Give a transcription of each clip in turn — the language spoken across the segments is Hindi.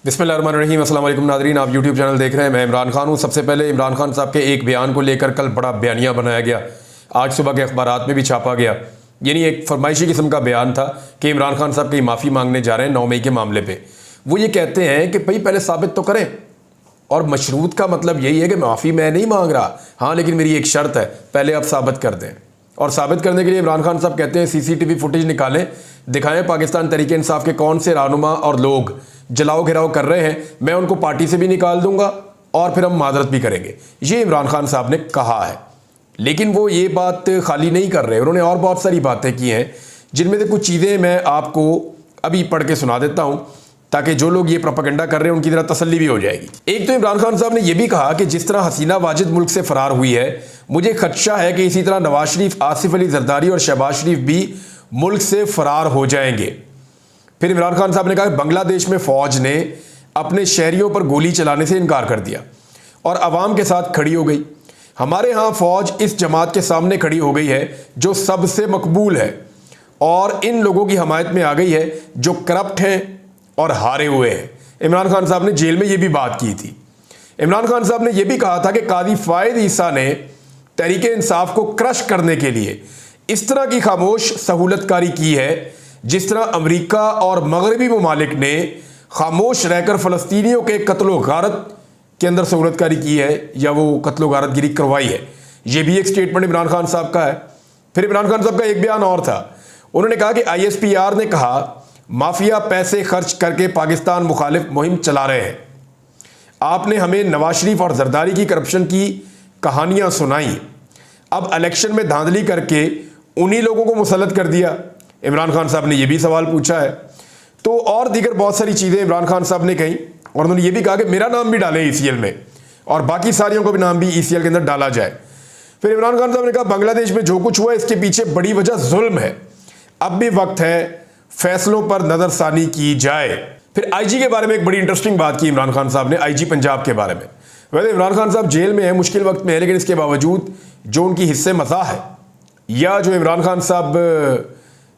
बिस्मिल्लाहिर्रहमानिर्रहीम। अस्सलाम वालेकुम नाज़रीन, आप यूट्यूब चैनल देख रहे हैं। मैं इमरान खान हूँ। सबसे पहले इमरान खान साहब के एक बयान को लेकर कल बड़ा बयानिया बनाया गया, आज सुबह के अखबारात में भी छापा गया। यानी एक फरमाइशी किस्म का बयान था कि इमरान खान साहब कहीं माफ़ी मांगने जा रहे हैं 9 मई के मामले पर। वो ये कहते हैं कि भाई पहले साबित तो करें, और मशरूत का मतलब यही है कि माफ़ी मैं नहीं मांग रहा, हाँ लेकिन मेरी एक शर्त है, पहले आप साबित कर दें। और साबित करने के लिए इमरान खान साहब कहते हैं सीसीटीवी फुटेज निकालें, दिखाएं पाकिस्तान तहरीक इंसाफ के कौन से रहनुमा और लोग जलाओ घिराव कर रहे हैं, मैं उनको पार्टी से भी निकाल दूंगा और फिर हम माजरत भी करेंगे। ये इमरान खान साहब ने कहा है। लेकिन वो ये बात खाली नहीं कर रहे, उन्होंने और बहुत सारी बातें की हैं, जिनमें से कुछ चीज़ें मैं आपको अभी पढ़ के सुना देता हूँ ताकि जो लोग ये प्रोपेगेंडा कर रहे हैं उनकी तरह तसल्ली भी हो जाएगी। एक तो इमरान खान साहब ने यह भी कहा कि जिस तरह हसीना वाजिद मुल्क से फरार हुई है, मुझे खदशा है कि इसी तरह नवाज शरीफ, आसिफ अली जरदारी और शहबाज शरीफ भी मुल्क से फरार हो जाएंगे। फिर इमरान खान साहब ने कहा कि बांग्लादेश में फौज ने अपने शहरियों पर गोली चलाने से इनकार कर दिया और अवाम के साथ खड़ी हो गई। हमारे यहाँ फौज इस जमात के सामने खड़ी हो गई है जो सबसे मकबूल है और इन लोगों की हमायत में आ गई है जो करप्ट हैं और हारे हुए हैं। इमरान खान साहब ने जेल में यह भी बात की थी। इमरान खान साहब ने यह भी कहा था कि कादी फायद ईसा ने तहरीक इंसाफ को क्रश करने के लिए इस तरह की खामोश सहूलतकारी की है जिस तरह अमेरिका और मगरबी ममालिक ने खामोश रहकर फ़लस्तीनियों के कत्लो गारत के अंदर सहूलतकारी की है या वो कत्लो गारतगिरी करवाई है। यह भी एक स्टेटमेंट इमरान खान साहब का है। फिर इमरान खान साहब का एक बयान और था, उन्होंने कहा कि ISPR ने कहा माफिया पैसे खर्च करके पाकिस्तान मुखालिफ मुहिम चला रहे हैं। आपने हमें नवाज शरीफ और जरदारी की करप्शन की कहानियां सुनाई, अब इलेक्शन में धांधली करके उन्हीं लोगों को मुसल्लत कर दिया। इमरान खान साहब ने यह भी सवाल पूछा है। तो और दीगर बहुत सारी चीज़ें इमरान खान साहब ने कही और उन्होंने ये भी कहा कि मेरा नाम भी डालें ECL में और बाकी सारियों को भी नाम भी ECL के अंदर डाला जाए। फिर इमरान खान साहब ने कहा बांग्लादेश में जो कुछ हुआ इसके पीछे बड़ी वजह जुल्म है, अब भी वक्त है फैसलों पर नजरसानी की जाए। फिर IG के बारे में एक बड़ी इंटरेस्टिंग बात की इमरान खान साहब ने, IG पंजाब के बारे में। वैसे इमरान खान साहब जेल में है, मुश्किल वक्त में है, लेकिन इसके बावजूद जो उनकी हिस्से मज़ा है या जो इमरान खान साहब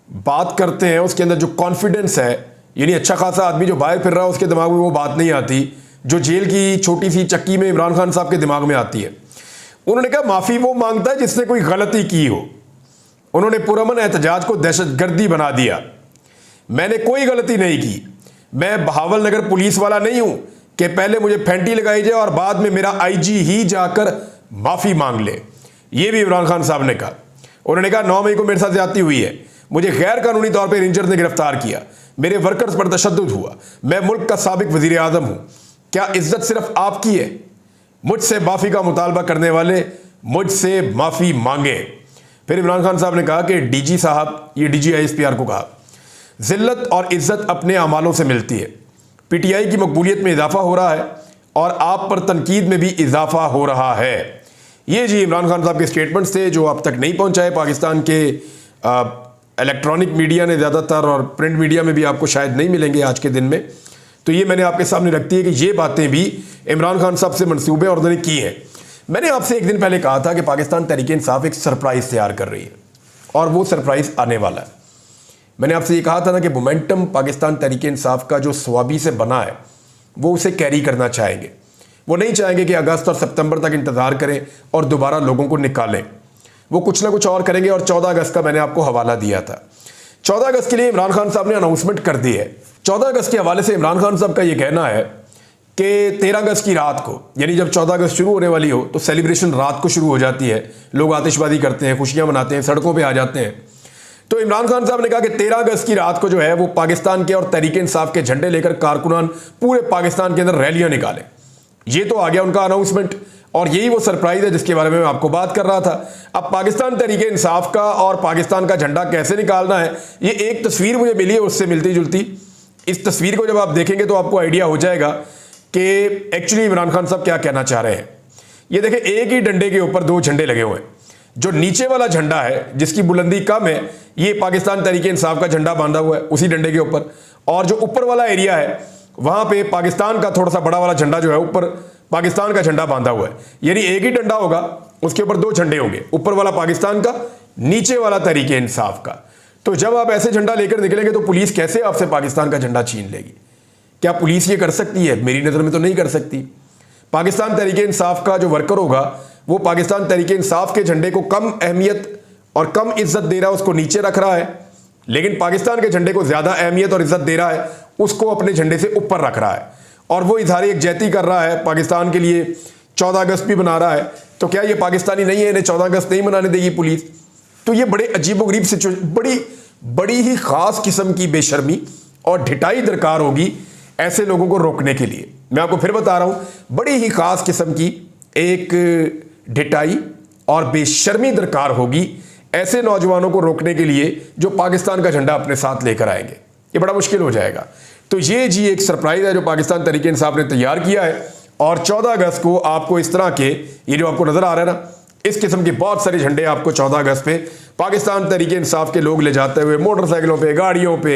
बात करते हैं उसके अंदर जो कॉन्फिडेंस है, यानी अच्छा खासा आदमी जो बाहर फिर रहा है उसके दिमाग में वो बात नहीं आती जो जेल की छोटी सी चक्की में इमरान खान साहब के दिमाग में आती है। उन्होंने कहा माफ़ी वो मांगता है जिसने कोई गलती की हो। उन्होंने पुरअमन एहतजाज को दहशतगर्दी बना दिया। मैंने कोई गलती नहीं की, मैं बहावल नगर पुलिस वाला नहीं हूं कि पहले मुझे फेंटी लगाई जाए और बाद में मेरा IG ही जाकर माफ़ी मांग ले। यह भी इमरान खान साहब ने कहा। उन्होंने कहा 9 मई को मेरे साथ ज्यादती हुई है, मुझे गैर कानूनी तौर पर रेंजर ने गिरफ्तार किया, मेरे वर्कर्स पर तशद्दुद हुआ, मैं मुल्क का साबिक वजीर आजम हूं, क्या इज्जत सिर्फ आपकी है? मुझसे माफ़ी का मुतालबा करने वाले मुझसे माफ़ी मांगे। फिर इमरान खान साहब ने कहा कि DG साहब, ये DG ISPR को कहा, जिल्लत और इज्जत अपने अमालों से मिलती है। PTI की मकबूलियत में इजाफा हो रहा है और आप पर तनकीद में भी इजाफा हो रहा है। ये जी इमरान खान साहब के स्टेटमेंट्स थे जो अब तक नहीं पहुंचाए पाकिस्तान के इलेक्ट्रॉनिक मीडिया ने ज़्यादातर, और प्रिंट मीडिया में भी आपको शायद नहीं मिलेंगे आज के दिन में। तो ये मैंने आपके सामने रखती है कि ये बातें भी इमरान खान साहब से मंसूबे और उन्होंने की हैं। मैंने आपसे एक दिन पहले कहा था कि पाकिस्तान तहरीक इंसाफ एक सरप्राइज़ तैयार कर रही है और वो सरप्राइज़ आने वाला है। मैंने आपसे ये कहा था ना कि मोमेंटम पाकिस्तान तहरीक इंसाफ का जो स्वाबी से बना है वो उसे कैरी करना चाहेंगे। वो नहीं चाहेंगे कि अगस्त और सितंबर तक इंतज़ार करें और दोबारा लोगों को निकालें। वो कुछ ना कुछ और करेंगे और 14 अगस्त का मैंने आपको हवाला दिया था। 14 अगस्त के लिए इमरान खान साहब ने अनाउंसमेंट कर दी है। 14 अगस्त के हवाले से इमरान खान साहब का ये कहना है कि 13 अगस्त की रात को, यानी जब 14 अगस्त शुरू होने वाली हो तो सेलिब्रेशन रात को शुरू हो जाती है, लोग आतिशबाजी करते हैं, खुशियाँ मनाते हैं, सड़कों पर आ जाते हैं। तो इमरान खान साहब ने कहा कि 13 अगस्त की रात को जो है वो पाकिस्तान के और तहरीक इंसाफ के झंडे लेकर कारकुनान पूरे पाकिस्तान के अंदर रैलियां निकालें। ये तो आ गया उनका अनाउंसमेंट और यही वो सरप्राइज है जिसके बारे में मैं आपको बात कर रहा था। अब पाकिस्तान तहरीक इंसाफ का और पाकिस्तान का झंडा कैसे निकालना है, ये एक तस्वीर मुझे मिली है उससे मिलती जुलती। इस तस्वीर को जब आप देखेंगे तो आपको आइडिया हो जाएगा कि एक्चुअली इमरान खान साहब क्या कहना चाह रहे हैं। ये देखें, एक ही डंडे के ऊपर 2 झंडे लगे हुए हैं। जो नीचे वाला झंडा है जिसकी बुलंदी कम है, ये पाकिस्तान तहरीक इंसाफ का झंडा बांधा हुआ है उसी डंडे के ऊपर, और जो ऊपर वाला एरिया है वहां पे पाकिस्तान का थोड़ा सा बड़ा वाला झंडा जो है ऊपर पाकिस्तान का झंडा बांधा हुआ है। यानी एक ही डंडा होगा, उसके ऊपर 2 झंडे होंगे, ऊपर वाला पाकिस्तान का, नीचे वाला तहरीक इंसाफ का। तो जब आप ऐसे झंडा लेकर निकलेंगे तो पुलिस कैसे आपसे पाकिस्तान का झंडा छीन लेगी? क्या पुलिस ये कर सकती है? मेरी नज़र में तो नहीं कर सकती। पाकिस्तान तहरीक इंसाफ का जो वर्कर होगा वो पाकिस्तान तहरीक इंसाफ के झंडे को कम अहमियत और कम इज्जत दे रहा है, उसको नीचे रख रहा है, लेकिन पाकिस्तान के झंडे को ज़्यादा अहमियत और इज्जत दे रहा है, उसको अपने झंडे से ऊपर रख रहा है और वो इजहार यकजहती कर रहा है, पाकिस्तान के लिए 14 अगस्त भी बना रहा है। तो क्या ये पाकिस्तानी नहीं है? इन्हें 14 अगस्त नहीं मनाने देगी पुलिस? तो ये बड़े अजीबोगरीब सिचुएशन, बड़ी ही ख़ास किस्म की बेशर्मी और ढिठाई दरकार होगी ऐसे लोगों को रोकने के लिए। मैं आपको फिर बता रहा हूँ, बड़ी ही ख़ास किस्म की एक ढिठाई और बेशर्मी दरकार होगी ऐसे नौजवानों को रोकने के लिए जो पाकिस्तान का झंडा अपने साथ लेकर आएंगे। ये बड़ा मुश्किल हो जाएगा। तो ये जी एक सरप्राइज़ है जो पाकिस्तान तहरीक इंसाफ ने तैयार किया है और 14 अगस्त को आपको इस तरह के, ये जो आपको नज़र आ रहा है ना, इस किस्म के बहुत सारे झंडे आपको 14 अगस्त पे पाकिस्तान तहरीक इंसाफ के लोग ले जाते हुए मोटरसाइकिलों पे, गाड़ियों पे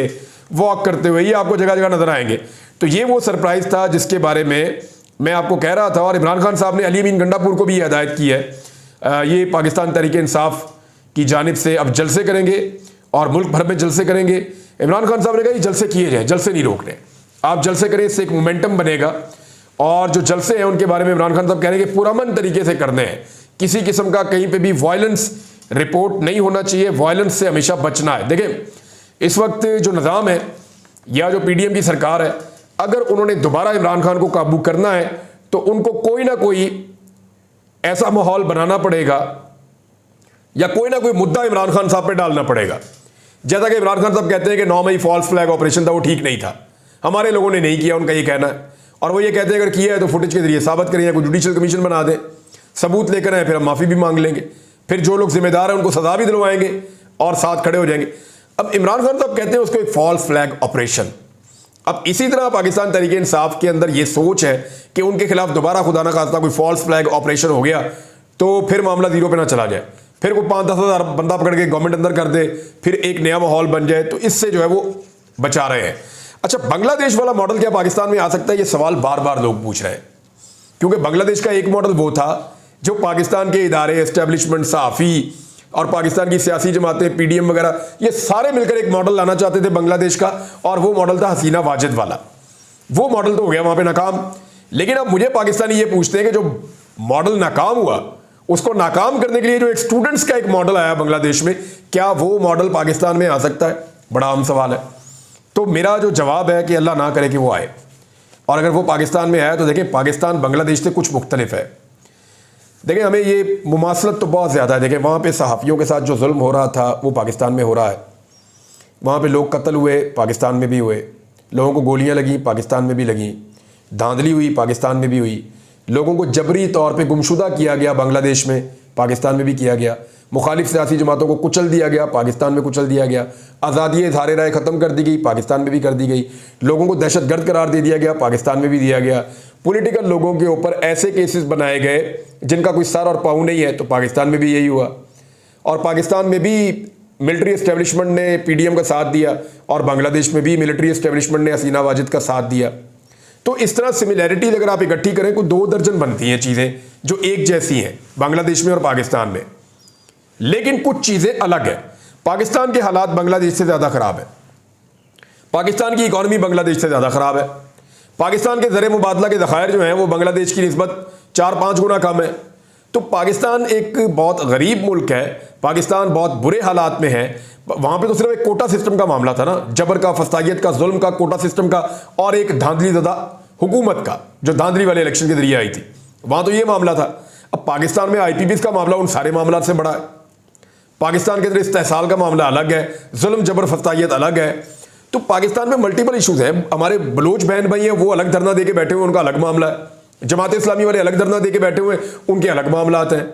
वॉक करते हुए, ये आपको जगह जगह नजर आएंगे। तो ये वो सरप्राइज़ था जिसके बारे में मैं आपको कह रहा था। और इमरान खान साहब ने अली अमीन गंडापुर को भी ये हिदायत की है, ये पाकिस्तान तहरीक इंसाफ की जानिब से अब जलसे करेंगे और मुल्क भर में जलसे करेंगे। इमरान खान साहब ने कहा ये जलसे किए जाए, जलसे नहीं रोकने, आप जलसे करें, इससे एक मोमेंटम बनेगा। और जो जलसे हैं उनके बारे में इमरान खान साहब कह रहे हैं कि पुरअमन तरीके से करने हैं, किसी किस्म का कहीं पे भी वायलेंस रिपोर्ट नहीं होना चाहिए, वायलेंस से हमेशा बचना है। देखें, इस वक्त जो निज़ाम है या जो पीडीएम की सरकार है, अगर उन्होंने दोबारा इमरान खान को काबू करना है तो उनको कोई ना कोई ऐसा माहौल बनाना पड़ेगा या कोई ना कोई मुद्दा इमरान खान साहब पे डालना पड़ेगा। जैसा कि इमरान खान साहब कहते हैं कि 9 मई फॉल्स फ्लैग ऑपरेशन था, वो ठीक नहीं था, हमारे लोगों ने नहीं किया, उनका ये कहना है। और वो ये कहते हैं अगर किया है तो फुटेज के जरिए साबित करें या कोई जुडिशल कमीशन बना दें, सबूत लेकर आए, फिर हम माफ़ी भी मांग लेंगे, फिर जो लोग जिम्मेदार हैं उनको सजा भी दिलवाएंगे और साथ खड़े हो जाएंगे। अब इमरान खान साहब कहते हैं उसको एक फॉल्स फ्लैग ऑपरेशन। अब इसी तरह पाकिस्तान तहरीक इंसाफ के अंदर ये सोच है कि उनके खिलाफ दोबारा खुदा ना खास्ता कोई फॉल्स फ्लैग ऑपरेशन हो गया तो फिर मामला जीरो पे ना चला जाए, फिर कोई 5-10 हज़ार बंदा पकड़ के गवर्नमेंट अंदर कर दे, फिर एक नया माहौल बन जाए। तो इससे जो है वो बचा रहे हैं। अच्छा, बांग्लादेश वाला मॉडल क्या पाकिस्तान में आ सकता है? ये सवाल बार बार लोग पूछ रहे हैं, क्योंकि बांग्लादेश का एक मॉडल वो था जो पाकिस्तान के इदारे, एस्टेब्लिशमेंट, सहाफ़ी और पाकिस्तान की सियासी जमातें, पीडीएम वगैरह, ये सारे मिलकर एक मॉडल लाना चाहते थे बांग्लादेश का, और वो मॉडल था हसीना वाजिद वाला। वो मॉडल तो हो गया वहां पे नाकाम। लेकिन अब मुझे पाकिस्तानी ये पूछते हैं कि जो मॉडल नाकाम हुआ उसको नाकाम करने के लिए जो एक स्टूडेंट्स का एक मॉडल आया बांग्लादेश में, क्या वो मॉडल पाकिस्तान में आ सकता है? बड़ा आम सवाल है। तो मेरा जो जवाब है कि अल्लाह ना करे कि वो आए, और अगर वो पाकिस्तान में आया तो देखें पाकिस्तान बांग्लादेश से कुछ मुख्तलिफ है। देखें, हमें ये मुमासलत तो बहुत ज़्यादा है। देखें, वहाँ पे सहाफ़ियों के साथ जो जुल्म हो रहा था वो पाकिस्तान में हो रहा है, वहाँ पे लोग कत्ल हुए, पाकिस्तान में भी हुए, लोगों को गोलियाँ लगी, पाकिस्तान में भी लगी, धांधली हुई, पाकिस्तान में भी हुई, लोगों को जबरी तौर पे गुमशुदा किया गया बांग्लादेश में, पाकिस्तान में भी किया गया, मुखालिफ सियासी जमातों को कुचल दिया गया, पाकिस्तान में कुचल दिया गया, आज़ादी इज़हार राय ख़त्म कर दी गई, पाकिस्तान में भी कर दी गई, लोगों को दहशतगर्द करार दे दिया गया, पाकिस्तान में भी दिया गया, पॉलिटिकल लोगों के ऊपर ऐसे केसेस बनाए गए जिनका कोई सर और पाँव नहीं है, तो पाकिस्तान में भी यही हुआ। और पाकिस्तान में भी मिलिट्री एस्टेब्लिशमेंट ने पीडीएम का साथ दिया और बांग्लादेश में भी मिलिट्री एस्टेब्लिशमेंट ने हसीना वाजिद का साथ दिया। तो इस तरह सिमिलैरिटीज अगर आप इकट्ठी करें कोई 2 दर्जन बनती हैं चीज़ें जो एक जैसी हैं बांग्लादेश में और पाकिस्तान में, लेकिन कुछ चीज़ें अलग है। पाकिस्तान के हालात बांग्लादेश से ज़्यादा ख़राब है, पाकिस्तान की इकॉनमी बांग्लादेश से ज़्यादा ख़राब है, पाकिस्तान के ज़र मुबादला के ज़खायर जो हैं वो बांग्लादेश की निस्बत 4-5 गुना कम है। तो पाकिस्तान एक बहुत गरीब मुल्क है, पाकिस्तान बहुत बुरे हालात में है। वहाँ पे तो सिर्फ एक कोटा सिस्टम का मामला था ना, जबर का, फसाइयत का, जुल्म का, कोटा सिस्टम का, और एक धांधली ज़दा हुकूमत का जो धांधली वाले इलेक्शन के जरिए आई थी, वहाँ तो ये मामला था। अब पाकिस्तान में IPPs का मामला उन सारे मामला से बड़ा है। पाकिस्तान के अंदर इस्तेहसाल का मामला अलग है, जुल्म जबर फसाइयत अलग है। तो पाकिस्तान में मल्टीपल इशूज़ हैं। हमारे बलोच बहन भाई हैं, वो अलग धरना दे के बैठे हुए, उनका अलग मामला है। जमात इस्लामी वाले अलग धरना दे के बैठे हुए, उनके अलग मामला आते हैं।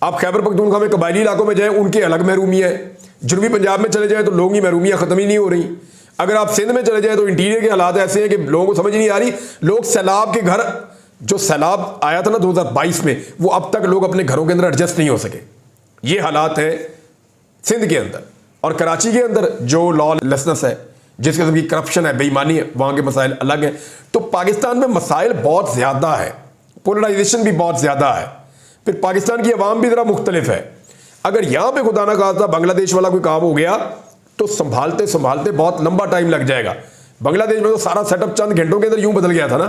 आप खैबर पख्तूनख्वा में कबायली इलाकों में जाएं, उनके अलग महरूमियाँ हैं। जनूबी पंजाब में चले जाएं तो लोगों की महरूमियाँ ख़त्म ही नहीं हो रही। अगर आप सिंध में चले जाएं तो इंटीरियर के हालात ऐसे हैं कि लोगों को समझ नहीं आ रही। लोग सैलाब के घर, जो सैलाब आया था ना 2022 में, वो अब तक लोग अपने घरों के अंदर एडजस्ट नहीं हो सके। ये हालात हैं सिंध के अंदर। और कराची के अंदर जो लॉलेसनेस है, जिस किस्म की करप्शन है, बेईमानी है, वहाँ के मसाइल अलग हैं। तो पाकिस्तान में मसाइल बहुत ज़्यादा है, पोलराइजेशन भी बहुत ज़्यादा है। फिर पाकिस्तान की अवाम भी ज़रा मुख्तलिफ है। अगर यहाँ पे खुदा ना खास्ता बांग्लादेश वाला कोई काम हो गया तो संभालते संभालते बहुत लंबा टाइम लग जाएगा। बांग्लादेश में तो सारा सेटअप चंद घंटों के अंदर यूं बदल गया था ना।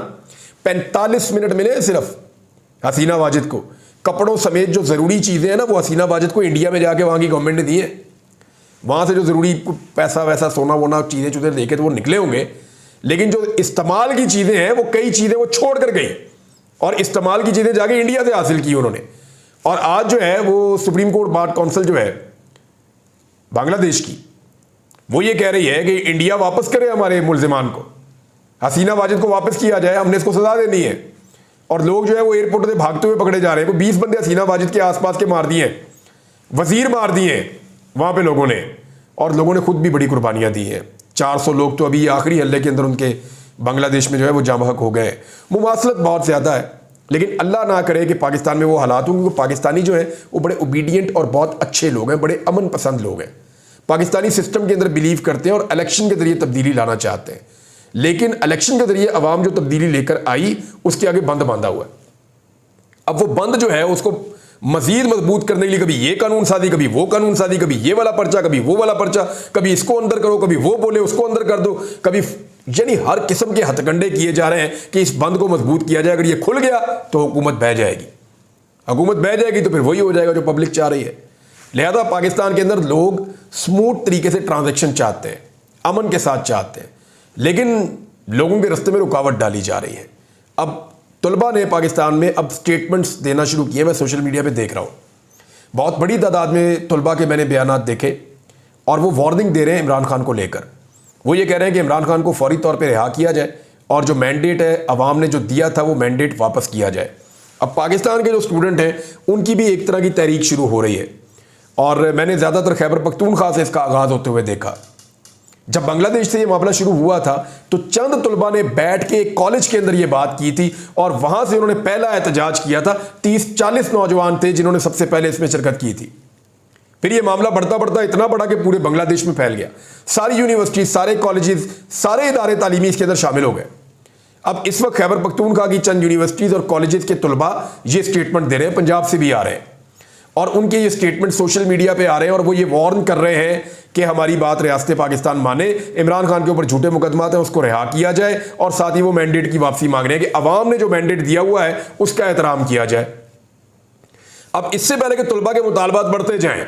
45 मिनट मिले सिर्फ हसीना वाजिद को, कपड़ों समेत जो ज़रूरी चीज़ें हैं ना वो हसीना वाजिद को इंडिया में जाके वहाँ की गवर्नमेंट ने दी है। वहाँ से जो ज़रूरी पैसा वैसा सोना वोना चीज़ें चुज़ें देखे तो वो निकले होंगे, लेकिन जो इस्तेमाल की चीज़ें हैं वो कई चीज़ें वो छोड़ कर गई और इस्तेमाल की चीज़ें जाके इंडिया से हासिल की उन्होंने। और आज जो है वो सुप्रीम कोर्ट बार काउंसिल जो है बांग्लादेश की, वो ये कह रही है कि इंडिया वापस करे हमारे मुल्जिमान को, हसीना वाजिद को वापस किया जाए, हमने इसको सजा देनी है। और लोग जो है वो एयरपोर्ट से भागते हुए पकड़े जा रहे हैं। वो 20 बंदे हसीना वाजिद के आसपास के मार दिए, वजीर मार दिए वहाँ पे लोगों ने, और लोगों ने खुद भी बड़ी कुर्बानियाँ दी हैं। 400 लोग तो अभी आखिरी हल्ले के अंदर उनके बांग्लादेश में जो है वो जाँ बहक हो गए। मुमासलत बहुत ज़्यादा है, लेकिन अल्लाह ना करे कि पाकिस्तान में वो हालात हों, क्योंकि पाकिस्तानी जो है वो बड़े ओबीडियंट और बहुत अच्छे लोग हैं, बड़े अमन पसंद लोग हैं। पाकिस्तानी सिस्टम के अंदर बिलीव करते हैं और इलेक्शन के ज़रिए तब्दीली लाना चाहते हैं, लेकिन इलेक्शन के ज़रिए अवाम जो तब्दीली लेकर आई उसके आगे बंद बांधा हुआ है। अब वो बंद जो है उसको मजीद मजबूत करने के लिए कभी ये कानून साजी, कभी वो कानून साजी, कभी ये वाला पर्चा, कभी वो वाला पर्चा, कभी इसको अंदर करो, कभी वो बोले उसको अंदर कर दो, कभी, यानी हर किस्म के हथकंडे किए जा रहे हैं कि इस बंद को मजबूत किया जाए। अगर ये खुल गया तो हुकूमत बह जाएगी, हुकूमत बह जाएगी तो फिर वही हो जाएगा जो पब्लिक चाह रही है। लिहाजा पाकिस्तान के अंदर लोग स्मूथ तरीके से ट्रांजैक्शन चाहते हैं, अमन के साथ चाहते हैं, लेकिन लोगों के रास्ते में रुकावट डाली जा रही है। अब तलबा ने पाकिस्तान में अब स्टेटमेंट्स देना शुरू किए। मैं सोशल मीडिया पे देख रहा हूँ बहुत बड़ी तादाद में तलबा के मैंने बयानात देखे और वो वार्निंग दे रहे हैं इमरान खान को लेकर। वो ये कह रहे हैं कि इमरान खान को फौरी तौर पे रिहा किया जाए और जो मैंडेट है अवाम ने जो दिया था वो मैंडेट वापस किया जाए। अब पाकिस्तान के जो स्टूडेंट हैं उनकी भी एक तरह की तहरीक शुरू हो रही है और मैंने ज़्यादातर खैबर पख्तूनख्वा से इसका आगाज़ होते हुए देखा। जब बांग्लादेश से ये मामला शुरू हुआ था तो चंद तलबा ने बैठ के एक कॉलेज के अंदर ये बात की थी और वहां से उन्होंने पहला एहतजाज किया था। 30-40 नौजवान थे जिन्होंने सबसे पहले इसमें शिरकत की थी। फिर ये मामला बढ़ता बढ़ता इतना बड़ा कि पूरे बांग्लादेश में फैल गया। सारी यूनिवर्सिटी, सारे कॉलेजेस, सारे इदारे तालीमी इसके अंदर शामिल हो गए। अब इस वक्त खैबर पख्तूनख्वा की चंद यूनिवर्सिटीज़ और कॉलेजेस के तलबा ये स्टेटमेंट दे रहे हैं, पंजाब से भी आ रहे हैं और उनके ये स्टेटमेंट सोशल मीडिया पे आ रहे हैं और वो ये वार्न कर रहे हैं कि हमारी बात रियासत पाकिस्तान माने, इमरान खान के ऊपर झूठे मुकदमात हैं उसको रिहा किया जाए और साथ ही वो मैंडेट की वापसी मांग रहे हैं कि अवाम ने जो मैंडेट दिया हुआ है उसका एहतराम किया जाए। अब इससे पहले कि तलबा के मुतालबात बढ़ते जाएं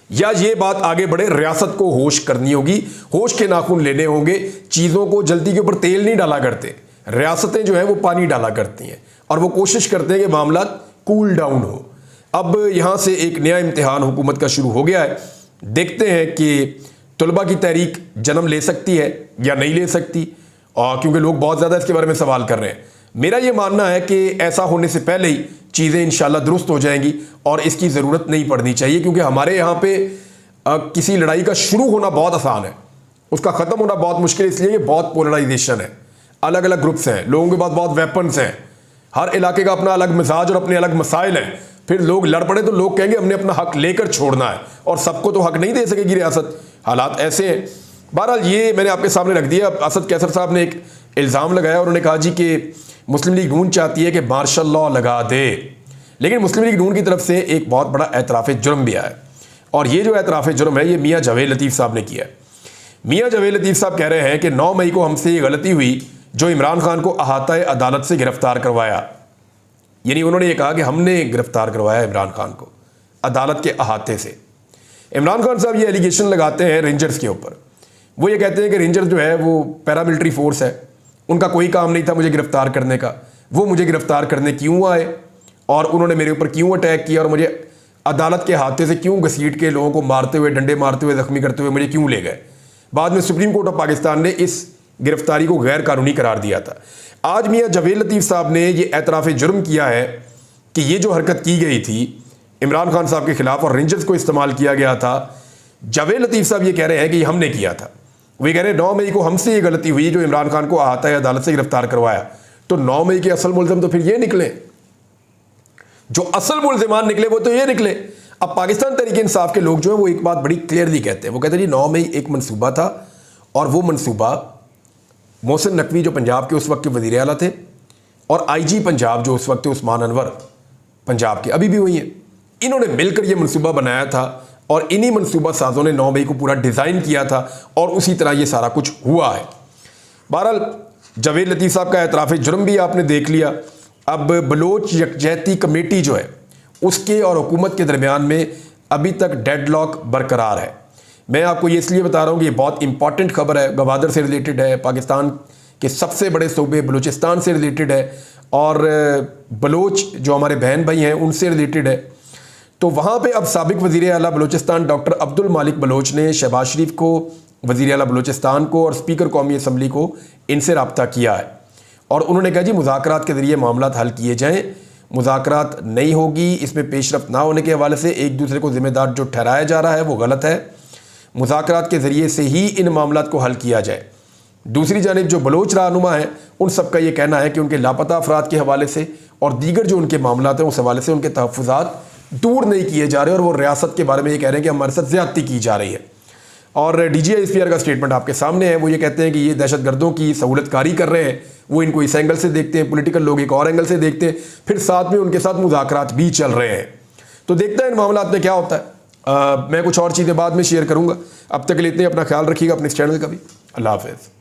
या ये बात आगे बढ़े, रियासत को होश करनी होगी, होश के नाखून लेने होंगे। चीज़ों को जल्दी के ऊपर तेल नहीं डाला करते, रियासतें जो है वो पानी डाला करती हैं और वो कोशिश करते हैं कि मामला कूल डाउन हो। अब यहाँ से एक नया इम्तिहान हुकूमत का शुरू हो गया है। देखते हैं कि तलबा की तहरीक जन्म ले सकती है या नहीं ले सकती, और क्योंकि लोग बहुत ज़्यादा इसके बारे में सवाल कर रहे हैं। मेरा ये मानना है कि ऐसा होने से पहले ही चीज़ें इंशाल्लाह दुरुस्त हो जाएंगी और इसकी ज़रूरत नहीं पड़नी चाहिए, क्योंकि हमारे यहाँ पे किसी लड़ाई का शुरू होना बहुत आसान है, उसका ख़त्म होना बहुत मुश्किल, इसलिए बहुत पोलराइजेशन है, अलग अलग ग्रुप्स हैं, लोगों के पास बहुत वेपन्स हैं, हर इलाके का अपना अलग मिजाज और अपने अलग मसाइल हैं। फिर लोग लड़ पड़े तो लोग कहेंगे हमने अपना हक लेकर छोड़ना है, और सबको तो हक नहीं दे सकेगी रियासत, हालात ऐसे हैं। बहरहाल ये मैंने आपके सामने रख दिया। असद कैसर साहब ने एक इल्ज़ाम लगाया, उन्होंने कहा जी कि मुस्लिम लीग नून चाहती है कि मार्शल लॉ लगा दे, लेकिन मुस्लिम लीग नून की तरफ से एक बहुत बड़ा एतराफ़ जुर्म भी आया है और ये जो एतराफ़ जुर्म है ये मियाँ जावेद लतीफ़ साहब ने किया है। मियाँ जावेद लतीफ़ साहब कह रहे हैं कि 9 मई को हमसे ये गलती हुई जो इमरान खान को अहाता अदालत से गिरफ्तार करवाया, यानी उन्होंने ये कहा कि हमने गिरफ्तार करवाया इमरान खान को अदालत के अहाते से। इमरान खान साहब ये एलिगेशन लगाते हैं रेंजर्स के ऊपर। वो ये कहते हैं कि रेंजर्स जो है वो पैरामिलिट्री फोर्स है, उनका कोई काम नहीं था मुझे गिरफ्तार करने का, वो मुझे गिरफ्तार करने क्यों आए और उन्होंने मेरे ऊपर क्यों अटैक किया और मुझे अदालत के हाथे से क्यों घसीट के लोगों को मारते हुए, डंडे मारते हुए, जख्मी करते हुए मुझे क्यों ले गए। बाद में सुप्रीम कोर्ट ऑफ पाकिस्तान ने इस गिरफ्तारी को गैर कानूनी करार दिया था। आज मियाँ जावेद लतीफ़ साहब ने ये एतराफ़ जुर्म किया है कि ये जो हरकत की गई थी इमरान खान साहब के खिलाफ और रेंजर्स को इस्तेमाल किया गया था, जावेद लतीफ़ साहब ये कह रहे हैं कि हमने किया था। वे कह रहे हैं 9 मई को हमसे ये गलती हुई जो इमरान खान को अहाता है अदालत से गिरफ्तार करवाया। तो 9 मई के असल मुल्ज़िम तो फिर ये निकले, जो असल मुल्ज़िमान निकले वो तो ये निकले। अब पाकिस्तान तहरीक इंसाफ के लोग जो है वो एक बात बड़ी क्लियरली कहते हैं, वो कहते हैं जी 9 मई एक मनसूबा था और वो मनसूबा मोहसिन नकवी जो पंजाब के उस वक्त के वज़ीर आला थे और IG पंजाब जो उस वक्त उस्मान अनवर पंजाब के अभी भी वही हैं, इन्होंने मिलकर ये मनसूबा बनाया था और इन्हीं मनसूबा साजों ने 9 मई को पूरा डिज़ाइन किया था और उसी तरह ये सारा कुछ हुआ है। बहरहाल जावेद लतीफ़ साहब का एतराफ़ जुर्म भी आपने देख लिया। अब बलोच यकजहती कमेटी जो है उसके और हुकूमत के दरमियान में अभी तक डेडलॉक बरकरार है। मैं आपको ये इसलिए बता रहा हूँ कि ये बहुत इंपॉर्टेंट खबर है, गवादर से रिलेटेड है, पाकिस्तान के सबसे बड़े सूबे बलूचिस्तान से रिलेटेड है और बलोच जो हमारे बहन भाई हैं उनसे रिलेटेड है। तो वहाँ पे अब साबिक वज़ीर आला बलूचिस्तान डॉक्टर अब्दुल मालिक बलोच ने शहबाज शरीफ को, वज़ीर आला बलूचिस्तान को और स्पीकर कौमी असम्बली को इनसे रब्ता किया है और उन्होंने कहा जी मुज़ाकरात के ज़रिए मामलात हल किए जाएँ। मुज़ाकरात नहीं होगी, इसमें पेशरफ्त ना होने के हवाले से एक दूसरे को ज़िम्मेदार जो ठहराया जा रहा है वो गलत है। मुज़ाकरात के ज़रिए से ही इन मामलात को हल किया जाए। दूसरी जानिब जो बलोच रहनुमा हैं उन सब का ये कहना है कि उनके लापता अफराद के हवाले से और दीगर जो उनके मामलात हैं उस हवाले से उनके तहफ़्फ़ुज़ात दूर नहीं किए जा रहे और वो रियासत के बारे में ये कह रहे हैं कि हमारे साथ ज़्यादती की जा रही है। और DGI का स्टेटमेंट आपके सामने है। वो ये कहते हैं कि ये दहशतगर्दों की सहूलतकारी कर रहे हैं, वो इनको इस एंगल से देखते हैं, पॉलिटिकल लोग एक और एंगल से देखते हैं, फिर साथ में उनके साथ मुज़ाकरात भी चल रहे हैं। तो देखते हैं इन मामलात में क्या होता है। मैं कुछ और चीज़ें बाद में शेयर करूँगा। अब तक के लिए इतने, अपना ख्याल रखिएगा, अपने इस चैनल का भी। अल्लाह हाफ़िज़।